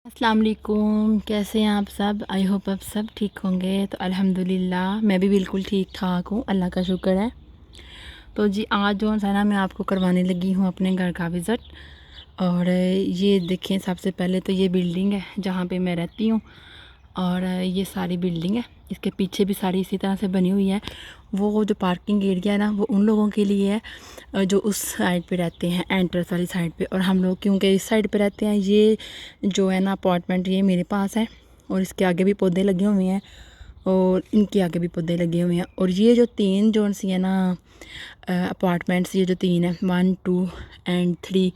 अस्सलाम वालेकुम, कैसे हैं आप सब। आई होप आप सब ठीक होंगे। तो अल्हम्दुलिल्लाह मैं भी बिल्कुल ठीक ठाक हूँ, अल्लाह का शुक्र है। तो जी आज जो है ना मैं आपको करवाने लगी हूँ अपने घर का विज़िट। और ये देखें, सबसे पहले तो ये बिल्डिंग है जहाँ पे मैं रहती हूँ। और ये सारी बिल्डिंग है, इसके पीछे भी सारी इसी तरह से बनी हुई है। वो जो पार्किंग एरिया है ना, वो उन लोगों के लिए है जो उस साइड पे रहते हैं, एंट्रेंस वाली साइड पे। और हम लोग क्योंकि इस साइड पे रहते हैं, ये जो है ना अपार्टमेंट ये मेरे पास है। और इसके आगे भी पौधे लगे हुए हैं और इनके आगे भी पौधे लगे हुए हैं। और ये जो तीन जोन सी है ना अपार्टमेंट्स, ये जो तीन है 1 2 एंड 3,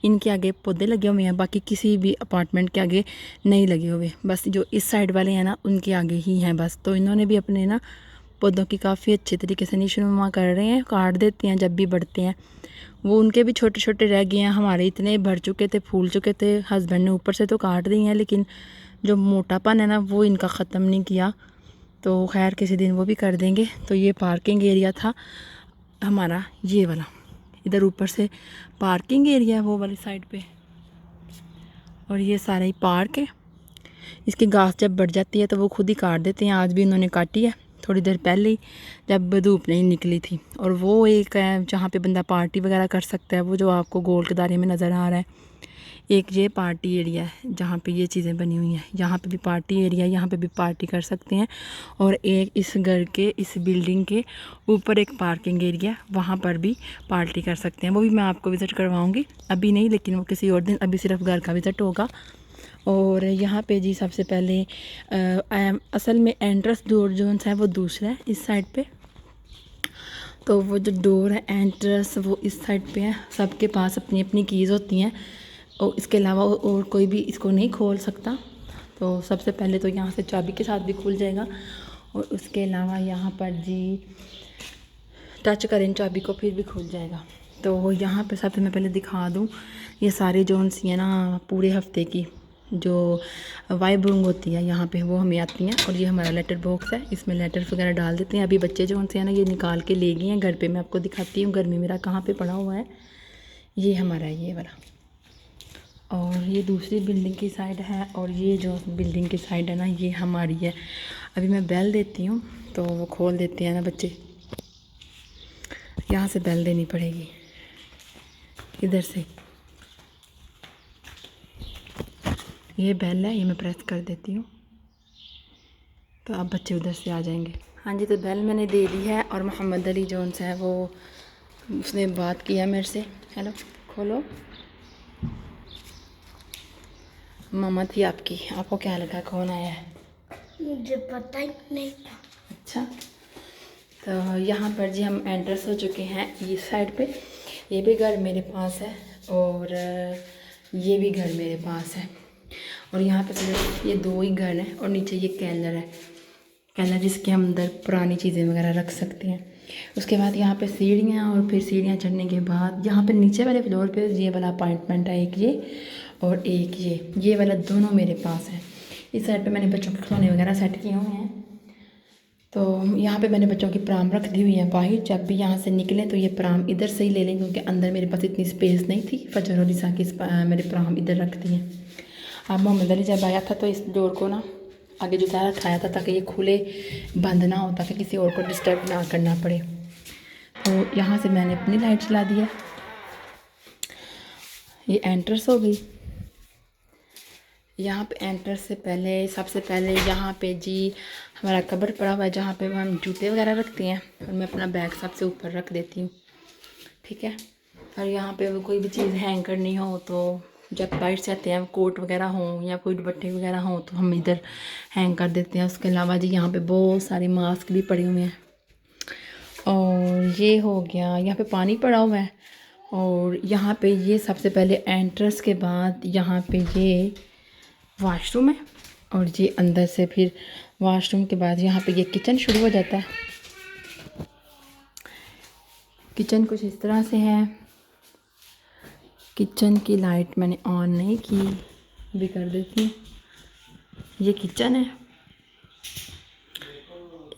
इनके आगे पौधे लगे हुए हैं। बाकी किसी भी अपार्टमेंट के आगे नहीं लगे हुए, बस जो इस साइड वाले हैं ना उनके आगे ही हैं बस। तो इन्होंने भी अपने ना पौधों की काफ़ी अच्छे तरीके से निशुनुमा कर रहे हैं, काट देते हैं जब भी बढ़ते हैं। वो उनके भी छोटे छोटे रह गए हैं, हमारे इतने भर चुके थे, फूल चुके थे। हस्बैंड ने ऊपर से तो काट दी हैं, लेकिन जो मोटापन है ना वो इनका ख़त्म नहीं किया। तो खैर किसी दिन वो भी कर देंगे। तो ये पार्किंग एरिया था हमारा, ये वाला। इधर ऊपर से पार्किंग एरिया है वो वाली साइड पे, और ये सारा ही पार्क है। इसकी घास जब बढ़ जाती है तो वो खुद ही काट देते हैं। आज भी इन्होंने काटी है थोड़ी देर पहले ही, जब धूप नहीं निकली थी। और वो एक है जहाँ पे बंदा पार्टी वगैरह कर सकता है, वो जो आपको गोल के दायरे में नज़र आ रहा है। एक ये पार्टी एरिया है जहाँ पे ये चीज़ें बनी हुई हैं, यहाँ पे भी पार्टी एरिया, यहाँ पे भी पार्टी कर सकते हैं। और एक इस घर के, इस बिल्डिंग के ऊपर एक पार्किंग एरिया, वहाँ पर भी पार्टी कर सकते हैं। वो भी मैं आपको विज़िट करवाऊँगी, अभी नहीं लेकिन वो किसी और दिन। अभी सिर्फ घर का विज़िट होगा। और यहाँ पे जी सबसे पहले असल में एंट्रेंस डोर जो है वो दूसरा है इस साइड पे। तो वो जो डोर है एंट्रेंस वो इस साइड पे है। सबके पास अपनी अपनी कीज़ होती हैं और इसके अलावा और कोई भी इसको नहीं खोल सकता। तो सबसे पहले तो यहाँ से चाबी के साथ भी खुल जाएगा। और उसके अलावा यहाँ पर जी टच करें चाबी को फिर भी खुल जाएगा। तो यहाँ पे सबसे मैं पहले दिखा दूँ, ये सारे जोन्स हैं ना पूरे हफ्ते की जो वाइब्रुंग होती है यहाँ पे वो हमें आती हैं। और ये हमारा लेटर बॉक्स है, इसमें लेटर वगैरह डाल देते हैं। अभी बच्चे जो हैं ना ये निकाल के ले गए हैं घर पे, मैं आपको दिखाती हूँ घर में मेरा कहाँ पे पड़ा हुआ है। ये हमारा ये वाला, और ये दूसरी बिल्डिंग की साइड है। और ये जो बिल्डिंग की साइड है ना ये हमारी है। अभी मैं बेल देती हूँ तो वो खोल देते हैं ना बच्चे, यहाँ से बेल देनी पड़ेगी इधर से। ये बेल है, ये मैं प्रेस कर देती हूँ तो अब बच्चे उधर से आ जाएंगे। हाँ जी, तो बेल मैंने दे दी है। और मोहम्मद अली जोन्स है वो, उसने बात किया मेरे से। हेलो, खोलो। मम्मा थी आपकी, आपको क्या लगा कौन आया है? मुझे पता ही नहीं था। अच्छा, तो यहाँ पर जी हम एंट्रेंस हो चुके हैं इस साइड पे। ये भी घर मेरे पास है और ये भी घर मेरे पास है। और यहाँ पे सिर्फ ये दो ही घर हैं और नीचे ये कैलर है, कैलर जिसके हम अंदर पुरानी चीज़ें वगैरह रख सकते हैं। उसके बाद यहाँ पे सीढ़ियाँ, और फिर सीढ़ियाँ चढ़ने के बाद यहाँ पे नीचे वाले फ्लोर पे ये वाला अपार्टमेंट है, एक ये और एक ये वाला, दोनों मेरे पास है। इस साइड पे मैंने बच्चों के खिलौने वगैरह सेट किए हुए हैं। तो यहाँ पे मैंने बच्चों की प्राम रख दी हुई है बाहर, जब भी यहाँ से निकलें तो ये प्राम इधर से ही ले लें, क्योंकि अंदर मेरे पास इतनी स्पेस नहीं थी। फजर और ईसा की मेरे प्राम इधर रख दी हैं। अब मोहम्मद अली जब आया था तो इस डोर को ना आगे जुटा रखाया था ताकि ये खुले बंद ना हो, ताकि किसी और को डिस्टर्ब ना करना पड़े। तो यहाँ से मैंने अपनी लाइट चला दी है। ये एंट्रेंस हो गई। यहाँ पे एंटर से पहले सबसे पहले यहाँ पे जी हमारा कबर पड़ा हुआ है, जहाँ पे हम जूते वगैरह रखते हैं। और मैं अपना बैग सबसे ऊपर रख देती हूँ, ठीक है। और यहाँ पे कोई भी चीज़ हैंग करनी हो तो जब बाइट से आते हैं, कोट वगैरह हों या कोई दुपट्टे वगैरह हों तो हम इधर हैंग कर देते हैं। उसके अलावा जी यहाँ पे बहुत सारे मास्क भी पड़े हुए हैं। और ये हो गया, यहाँ पे पानी पड़ा हुआ है। और यहाँ पे ये सबसे पहले एंट्रेंस के बाद यहाँ पे ये वॉशरूम है। और ये अंदर से फिर वॉशरूम के बाद यहाँ पे ये किचन शुरू हो जाता है। किचन कुछ इस तरह से है। किचन की लाइट मैंने ऑन नहीं की, भी कर देती हूँ। ये किचन है,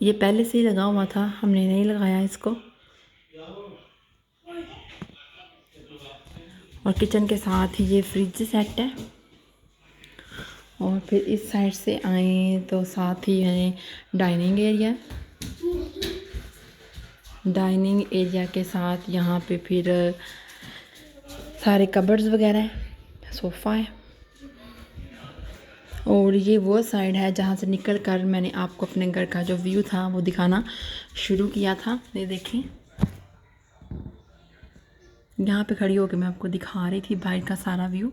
ये पहले से ही लगा हुआ था, हमने नहीं लगाया इसको। और किचन के साथ ही ये फ्रिज सेट है। और फिर इस साइड से आए तो साथ ही है डाइनिंग एरिया। डाइनिंग एरिया के साथ यहाँ पे फिर सारे कबर्ड्स वगैरह हैं, सोफ़ा है। और ये वो साइड है जहाँ से निकल कर मैंने आपको अपने घर का जो व्यू था वो दिखाना शुरू किया था। ये देखें, यहाँ पे खड़ी होकर मैं आपको दिखा रही थी बाहर का सारा व्यू।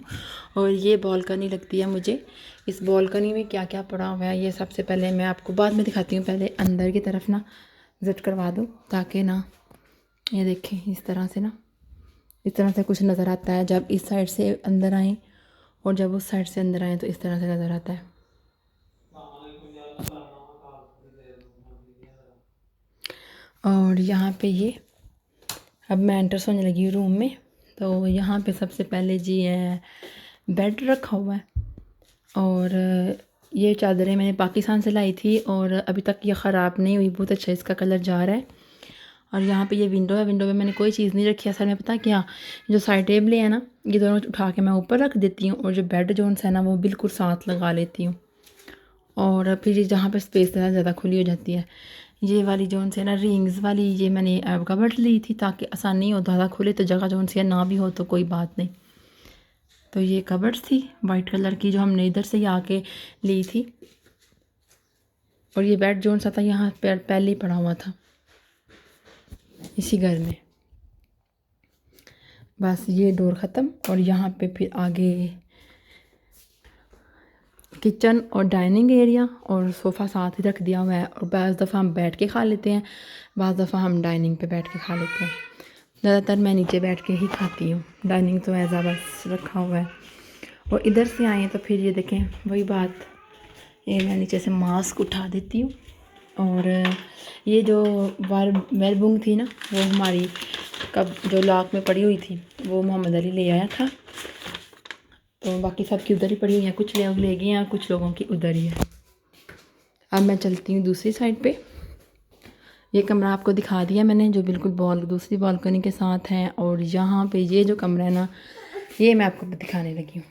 और ये बालकनी लगती है मुझे। इस बालकनी में क्या क्या पड़ा हुआ है ये सबसे पहले मैं आपको बाद में दिखाती हूँ। पहले अंदर की तरफ ना विज़िट करवा दूँ ताकि ना, ये देखें इस तरह से ना, इस तरह से कुछ नज़र आता है जब इस साइड से अंदर आएँ, और जब उस साइड से अंदर आएँ तो इस तरह से नज़र आता है। और यहाँ पे ये अब मैं एंटर होने लगी हूँ रूम में। तो यहाँ पे सबसे पहले जी है बेड रखा हुआ है। और ये चादरें मैंने पाकिस्तान से लाई थी और अभी तक ये ख़राब नहीं हुई, बहुत अच्छा इसका कलर जा रहा है। और यहाँ पे ये विंडो है, विंडो पे मैंने कोई चीज़ नहीं रखी है असल में। पता क्या, जो साइड टेबलें हैं ना, ये दोनों उठा के मैं ऊपर रख देती हूँ, और जो बेड जोन है ना वो बिल्कुल साथ लगा लेती हूँ। और फिर ये जहाँ पे स्पेस ज़्यादा खुली हो जाती है। ये वाली जोन से ना रिंग्स वाली ये मैंने कबर्ड ली थी ताकि आसानी हो, ज़्यादा खुले तो जगह जोन से ना भी हो तो कोई बात नहीं। तो ये कबर्ड थी वाइट कलर की जो हमने इधर से ही आके ली थी। और ये बेड जोन सा था यहाँ पर पहले ही पड़ा हुआ था इसी घर में। बस ये डोर ख़त्म। और यहाँ पे फिर आगे किचन और डाइनिंग एरिया और सोफ़ा साथ ही रख दिया हुआ है। और बाज़ दफ़ा हम बैठ के खा लेते हैं, बाज़ दफ़ा हम डाइनिंग पे बैठ के खा लेते हैं। ज़्यादातर मैं नीचे बैठ के ही खाती हूँ, डाइनिंग तो ऐसा बस रखा हुआ है। और इधर से आए तो फिर ये देखें वही बात, ये मैं नीचे से मास्क उठा देती हूँ। और ये जो वेलबुंग थी ना वो हमारी कब जो लॉक में पड़ी हुई थी वो मोहम्मद अली ले आया था। तो बाकी सब की उधर ही पड़ी हुई हैं, कुछ लोग ले गए हैं, कुछ लोगों की उधर ही है। अब मैं चलती हूँ दूसरी साइड पे। ये कमरा आपको दिखा दिया मैंने जो बिल्कुल दूसरी बालकनी के साथ है। और यहाँ पे ये जो कमरा है ना ये मैं आपको दिखाने लगी हूँ।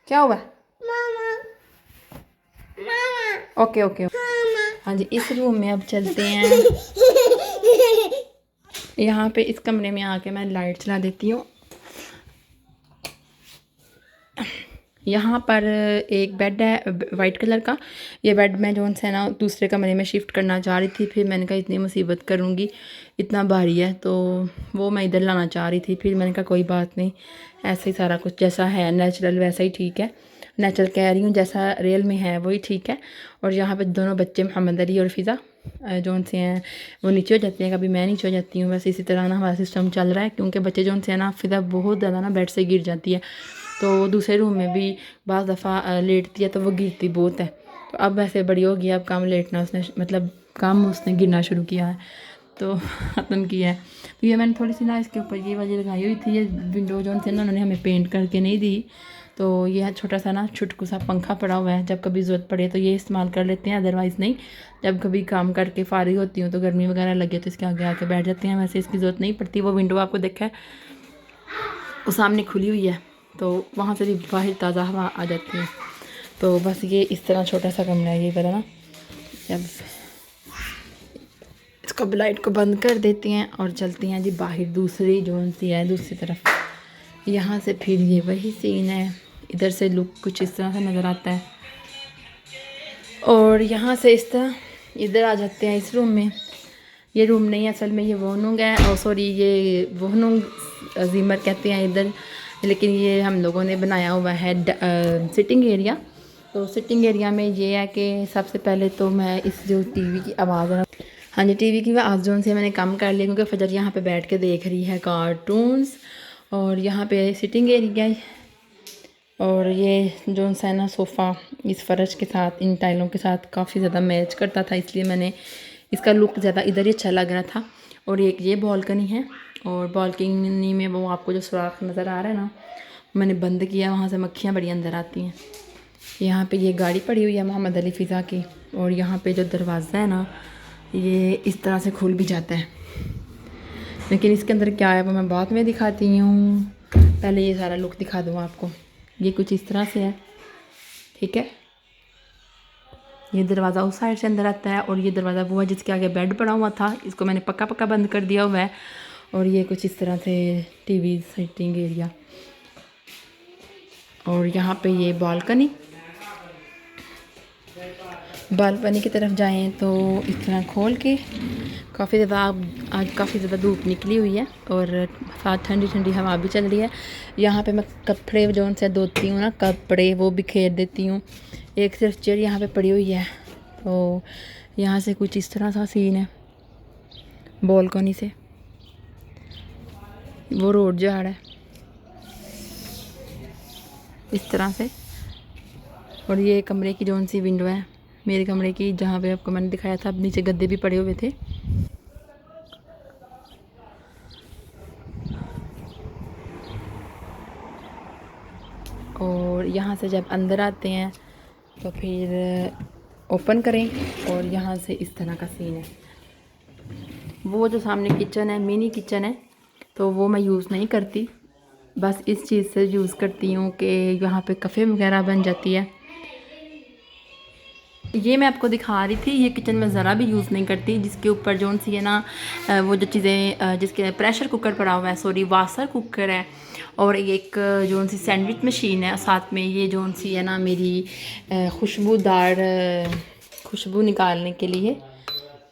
क्या हुआ? ओके ओके हाँ जी, इस रूम में अब चलते हैं। यहाँ पे इस कमरे में आके मैं लाइट चला देती हूँ। यहाँ पर एक बेड है वाइट कलर का। ये बेड मैं जो है ना दूसरे कमरे में शिफ्ट करना चाह रही थी, फिर मैंने कहा इतनी मुसीबत करूँगी, इतना भारी है, तो वो मैं इधर लाना चाह रही थी। फिर मैंने कहा कोई बात नहीं, ऐसे ही सारा कुछ जैसा है नेचुरल वैसा ही ठीक है। नेचुरल कह रही हूँ, जैसा रियल में है वही ठीक है। और यहाँ पर दोनों बच्चे मोहम्मद अली और फ़िज़ा जोन से हैं वो नीचे हो जाते हैं, कभी मैं नीचे हो जाती हूँ। वैसे इसी तरह ना हमारा सिस्टम चल रहा है, क्योंकि बच्चे जोन से हैं ना फ़िज़ा बहुत ज़्यादा ना बेड से गिर जाती है, तो वो दूसरे रूम में भी बाज़ दफ़ा लेटती है तो वो गिरती बहुत है। तो अब वैसे बड़ी हो गई, अब कम लेटना उसने मतलब कम उसने गिरना शुरू किया है, तो ख़त्म किया है। तो ये मैंने थोड़ी सी ना इसके ऊपर ये वाली लगाई हुई थी। ये विंडो जो से ना उन्होंने हमें पेंट करके नहीं दी, तो ये छोटा सा ना छुटकू सा पंखा पड़ा हुआ है, जब कभी ज़रूरत पड़े तो ये इस्तेमाल कर लेते हैं, अदरवाइज़ नहीं। जब कभी काम करके फारिग होती हूँ तो गर्मी वगैरह लगे तो इसके आगे आके बैठ जाते हैं, वैसे इसकी ज़रूरत नहीं पड़ती। वो विंडो आपको देखा है वो सामने खुली हुई है, तो वहाँ से भी बाहर ताज़ा हवा आ जाती है। तो बस ये इस तरह छोटा सा कमरा है ये वाला ना। जब इसको लाइट को बंद कर देती हैं और चलती हैं जी बाहर दूसरी जोन सी है दूसरी तरफ। यहाँ से फिर ये वही सीन है, इधर से लुक कुछ इस तरह से नज़र आता है। और यहाँ से इस तरह इधर आ जाते हैं इस रूम में। ये रूम नहीं है असल में, ये वोनुंग है, और सॉरी ये वोनुंग जीमर कहते हैं इधर, लेकिन ये हम लोगों ने बनाया हुआ है सिटिंग एरिया। तो सिटिंग एरिया में ये है कि सबसे पहले तो मैं इस जो टीवी की आवाज़ है, हाँ जी टीवी की आवाज़ जोन से मैंने कम कर लिया, क्योंकि फजर यहाँ पे बैठ के देख रही है कार्टून्स। और यहाँ पे सिटिंग एरिया, और ये जो है ना सोफ़ा इस फ़र्श के साथ इन टाइलों के साथ काफ़ी ज़्यादा मैच करता था, इसलिए मैंने इसका लुक ज़्यादा इधर ही अच्छा लग रहा था। और एक ये बालकनी है, और बालकनी में वो आपको जो सुराख नज़र आ रहा है ना मैंने बंद किया, वहाँ से मक्खियाँ बड़ी अंदर आती हैं। यहाँ पे ये गाड़ी पड़ी हुई है मोहम्मद अली फ़िज़ा की, और यहाँ पे जो दरवाज़ा है ना ये इस तरह से खुल भी जाता है, लेकिन इसके अंदर क्या है वो मैं बाद में दिखाती हूँ। पहले ये सारा लुक दिखा दूँ आपको। ये कुछ इस तरह से है, ठीक है। ये दरवाज़ा उस साइड से अंदर आता है और ये दरवाज़ा वो है जिसके आगे बेड पड़ा हुआ था, इसको मैंने पक्का पक्का बंद कर दिया हुआ है। और ये कुछ इस तरह से टीवी सेटिंग एरिया। और यहाँ पे ये बालकनी की तरफ जाएं तो इस तरह खोल के काफ़ी ज़्यादा आज काफ़ी ज़्यादा धूप निकली हुई है और साथ ठंडी ठंडी हवा भी चल रही है। यहाँ पे मैं कपड़े जो उनसे धोती हूँ ना, कपड़े वो बिखेर देती हूँ। एक सिर्फ चेयर यहाँ पे पड़ी हुई है। तो यहाँ से कुछ इस तरह सा सीन है बालकनी से। वो रोड जा रहा है इस तरह से। और ये कमरे की जोन सी विंडो है मेरे कमरे की, जहाँ पे आपको मैंने दिखाया था। अब नीचे गद्दे भी पड़े हुए थे। और यहाँ से जब अंदर आते हैं तो फिर ओपन करें और यहाँ से इस तरह का सीन है। वो जो सामने किचन है, मिनी किचन है, तो वो मैं यूज़ नहीं करती। बस इस चीज़ से यूज़ करती हूँ कि यहाँ पे कफ़े वगैरह बन जाती है। ये मैं आपको दिखा रही थी, ये किचन में ज़रा भी यूज़ नहीं करती। जिसके ऊपर जोन सी है ना, वो जो चीज़ें जिसके प्रेशर कुकर पड़ा हुआ है, सॉरी वासर कुकर है, और एक जोन सी सैंडविच मशीन है। साथ में ये जोन सी है ना मेरी खुशबूदार खुशबू निकालने के लिए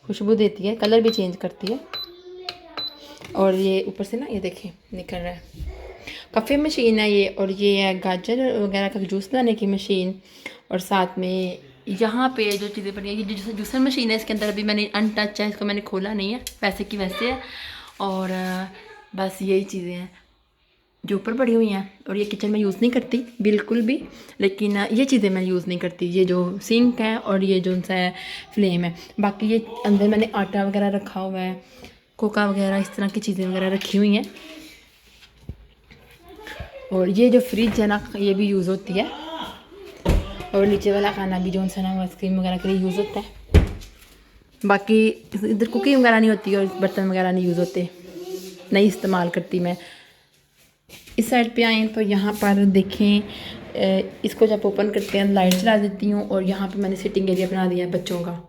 खुशबू देती है, कलर भी चेंज करती है। और ये ऊपर से ना ये देखें निकल रहा है, कफ़े मशीन है ये। और ये है गाजर वगैरह का जूस बनाने की मशीन। और साथ में यहाँ पे जो चीज़ें पड़ी हैं, ये जो जूसर मशीन है, इसके अंदर अभी मैंने अनटच है, इसको मैंने खोला नहीं है, वैसे की वैसे है। और बस यही चीज़ें हैं जो ऊपर पड़ी हुई हैं। और ये किचन में यूज़ नहीं करती बिल्कुल भी, लेकिन ये चीज़ें मैं यूज़ नहीं करती। ये जो सिंक है और ये जो सा है फ्लेम है। बाकी ये अंदर मैंने आटा वगैरह रखा हुआ है, कोका वगैरह इस तरह की चीज़ें वगैरह रखी हुई हैं। और ये जो फ्रिज है ना, ये भी यूज़ होती है। और नीचे वाला खाना भी जो सा ना आइसक्रीम वगैरह के लिए यूज़ होता है। बाकी इधर कुकिंग वगैरह नहीं होती और बर्तन वगैरह नहीं यूज़ होते, नहीं इस्तेमाल करती मैं। इस साइड पे आएँ तो यहाँ पर देखें, इसको जब ओपन करते हैं लाइट चला देती हूँ। और यहाँ पे मैंने सिटिंग एरिया बना दिया है बच्चों का।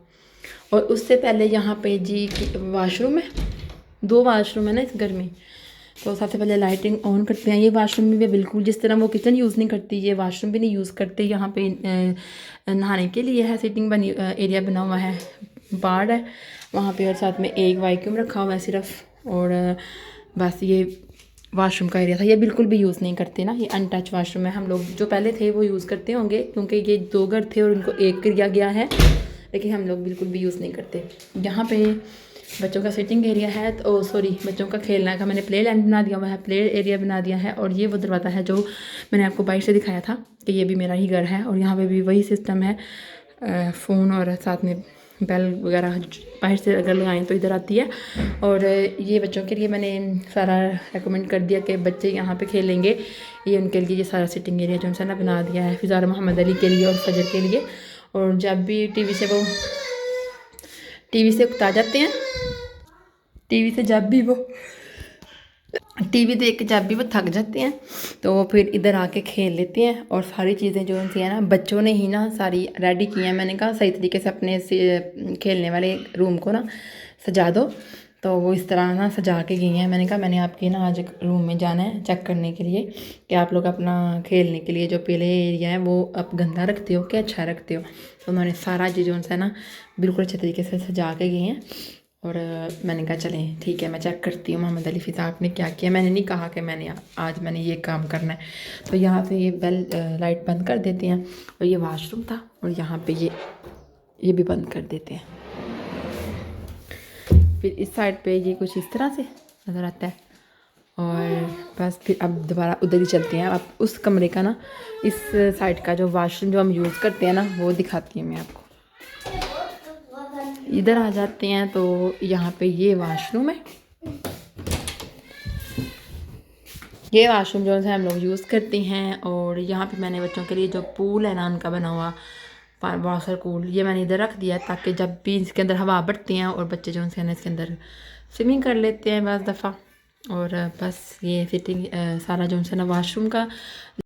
और उससे पहले यहाँ पे जी वाशरूम है, 2 वाशरूम है ना इस घर में। तो सबसे पहले लाइटिंग ऑन करते हैं। ये वाशरूम भी बिल्कुल जिस तरह वो किचन यूज़ नहीं करती, ये वाशरूम भी नहीं यूज़ करते। यहाँ पे नहाने के लिए है, सिटिंग बनी एरिया बना हुआ है, बाड़ है वहाँ पे। और साथ में एक वैक्यूम रखा हुआ है सिर्फ। और बस ये वाशरूम का एरिया था, ये बिल्कुल भी यूज़ नहीं करते ना, ये अनटच वाशरूम है। हम लोग जो पहले थे वो यूज़ करते होंगे, क्योंकि ये 2 घर थे और उनको एक किया गया है, लेकिन हम लोग बिल्कुल भी यूज़ नहीं करते। यहाँ पे बच्चों का सिटिंग एरिया है, तो सॉरी बच्चों का खेलना का मैंने प्ले लैंड बना दिया हुआ है, प्ले एरिया बना दिया है। और ये वो दरवाज़ा है जो मैंने आपको बाइक से दिखाया था कि ये भी मेरा ही घर है। और यहाँ पे भी वही सिस्टम है, फ़ोन और साथ में बेल वगैरह बाहर से अगर लगाएं तो इधर आती है। और ये बच्चों के लिए मैंने सारा रेकमेंड कर दिया कि बच्चे यहाँ पे खेलेंगे। ये उनके लिए ये सारा सिटिंग एरिया जो है ना बना दिया है, फिज़ार मोहम्मद अली के लिए और फजर के लिए। और जब भी टीवी से उकता जाते हैं, टीवी देख के जब भी वो थक जाते हैं तो वो फिर इधर आके खेल लेते हैं। और सारी चीज़ें जो उनसे है ना बच्चों ने ही ना सारी रेडी की हैं। मैंने कहा सही तरीके से अपने खेलने वाले रूम को ना सजा दो, तो वो इस तरह ना सजा के गई हैं। मैंने कहा मैंने आपके ना आज रूम में जाना है चेक करने के लिए कि आप लोग अपना खेलने के लिए जो पहले एरिया है वो आप गंदा रखते हो कि अच्छा रखते हो। तो उन्होंने सारा चीज़ उनसे ना बिल्कुल अच्छे तरीके से सजा के गई हैं। और मैंने कहा चलें ठीक है, मैं चेक करती हूँ मोहम्मद अली फ़िज़ा आपने क्या किया। मैंने नहीं कहा कि आज मैंने ये काम करना है। तो यहाँ से ये बेल लाइट बंद कर देते हैं। और ये वाशरूम था और यहाँ पे ये भी बंद कर देते हैं। फिर इस साइड पे ये कुछ इस तरह से नज़र आता है। और बस फिर अब दोबारा उधर ही चलते हैं। अब उस कमरे का ना इस साइड का जो वाशरूम जो हम यूज़ करते हैं ना वो दिखाती हूँ मैं आपको। इधर आ जाते हैं तो यहाँ पे ये वाशरूम है। ये वाशरूम जो है हम लोग यूज़ करते हैं। और यहाँ पे मैंने बच्चों के लिए जो पूल है ना उनका बना हुआ वाटर कूल, ये मैंने इधर रख दिया ताकि जब भी इसके अंदर हवा बढ़ती हैं और बच्चे जो है इसके अंदर स्विमिंग कर लेते हैं बस दफ़ा। और बस ये फिटिंग सारा जो है ना वाशरूम का